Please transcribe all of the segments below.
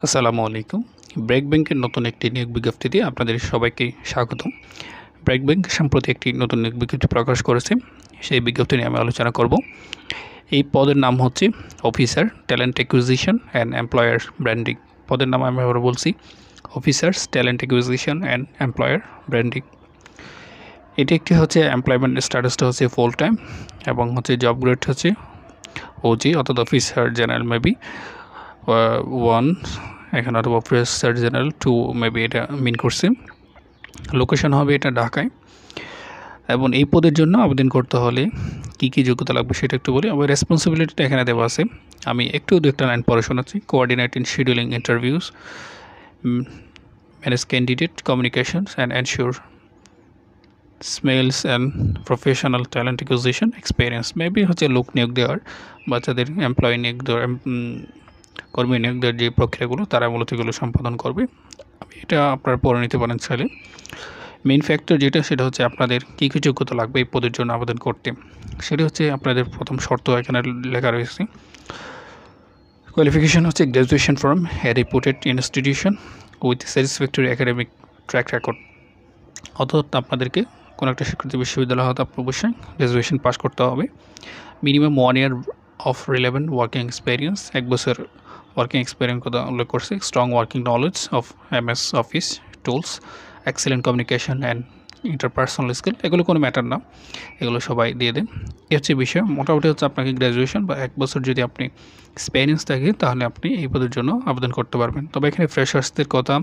আসসালামু আলাইকুম। ব্র্যাক ব্যাংকের নতুন একটি নিয়োগ বিজ্ঞপ্তিতে আপনাদের সবাইকে স্বাগতম। ব্র্যাক ব্যাংক সম্প্রতি একটি নতুন নিয়োগ বিজ্ঞপ্তি প্রকাশ করেছে। সেই বিজ্ঞপ্তি নিয়ে আমি আলোচনা করব। এই পদের নাম হচ্ছে officer talent acquisition and employer branding. পদের নাম আমি আবার বলছি, officers talent acquisition and employer branding. এটি একটি হচ্ছে এমপ্লয়মেন্ট স্ট্যাটাসটা হচ্ছে ফুল টাইম এবং হচ্ছে জব গ্রেড হচ্ছে ওজি অর্থাৎ অফিসার জেনারেল মেবি 1 এখানে অথবা অফিসার জেনারেল 2 মেবি এটা মিন করছে। লোকেশন হবে এটা ঢাকায় এবং এই পদের জন্য আবেদন করতে হলে কী যোগ্যতা লাগবে সেটা একটু বলি। আমার রেসপন্সিবিলিটিটা এখানে দেওয়া আছে, আমি একটু দু একটা লাইন পড়ে শোনাচ্ছি। Coordinate in scheduling interviews, manage candidate communications and ensure smells and professional talent acquisition experience. Maybe হচ্ছে লোক নিয়োগ দেওয়ার, বাচ্চাদের এমপ্লয়ি নিয়োগ দেওয়ার, কর্মী নিয়োগ দেওয়ার যে প্রক্রিয়াগুলো তারা মূলত এগুলো সম্পাদন করবে। এটা আপনারা পড়ে নিতে পারেন চাইলে। মেইন ফ্যাক্টর যেটা সেটা হচ্ছে আপনাদের কী যোগ্যতা লাগবে এই পদের জন্য আবেদন করতে, সেটা হচ্ছে আপনাদের প্রথম শর্ত এখানে লেখা রয়েছে। কোয়ালিফিকেশান হচ্ছে graduation from a রেপুটেড institution with satisfactory academic track record. অর্থাৎ আপনাদেরকে কোনো একটা স্বীকৃত বিশ্ববিদ্যালয় হয়তো আপনার অবশ্যই গ্র্যাজুয়েশন পাস করতে হবে। Minimum 1 year of relevant working experience, 1 বছর ওয়ার্কিং এক্সপিরিয়েন্স কথা উল্লেখ করছে। Strong working knowledge of MS office tools, excellent communication and interpersonal skill. এগুলো কোনো ম্যাটার না, এগুলো সবাই দিয়ে দেন। এ হচ্ছে বিষয়। মোটামুটি হচ্ছে আপনাকে গ্র্যাজুয়েশন বা 1 বছর যদি আপনি এক্সপিরিয়েন্স থাকে তাহলে আপনি এই পদের জন্য আবেদন করতে পারবেন। তবে এখানে ফ্রেশার্সদের কথা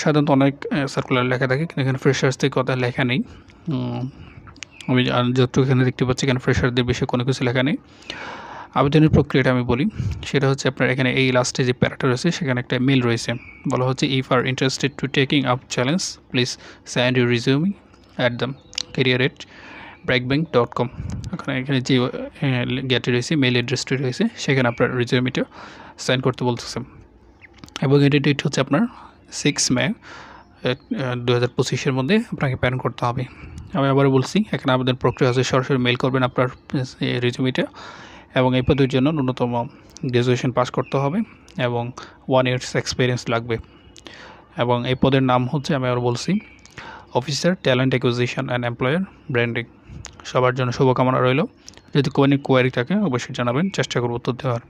সাধারণত অনেক সার্কুলার লেখা থাকে, কিন্তু এখানে ফ্রেশার্সদের কথা লেখা নেই। আমি যতটুকু এখানে দেখতে পাচ্ছি এখানে ফ্রেশারদের বিষয়ে কোনো কিছু লেখা নেই। আবেদনের প্রক্রিয়াটা আমি বলি, সেটা হচ্ছে আপনার এখানে এই লাস্টে যে প্যারাটা রয়েছে সেখানে একটা মেল রয়েছে, বলা হচ্ছে if are interested to taking up challenge please send your resume at the career@brackbank.com। এখানে যে গেটে রয়েছে, মেল অ্যাড্রেসটি রয়েছে, সেখানে আপনার রিজিউমিটা সেন্ড করতে বলতেছে এবং এটি ডেট হচ্ছে আপনার 6 মে 2025-এর মধ্যে আপনাকে প্যান করতে হবে। আমি আবার বলছি, এখানে আবেদন প্রক্রিয়া আছে, সরাসরি মেল করবেন আপনার রিজিউমিটা এবং এই পদের জন্য ন্যূনতম গ্র্যাজুয়েশন পাস করতে হবে এবং 1 ইয়ার্স এক্সপিরিয়েন্স লাগবে। এবং এই পদের নাম হচ্ছে, আমি আবার বলছি, officer talent acquisition and employer branding. সবার জন্য শুভকামনা রইল। যদি কোনো কোয়ারি থাকে অবশ্যই জানাবেন, চেষ্টা করব উত্তর দেওয়ার।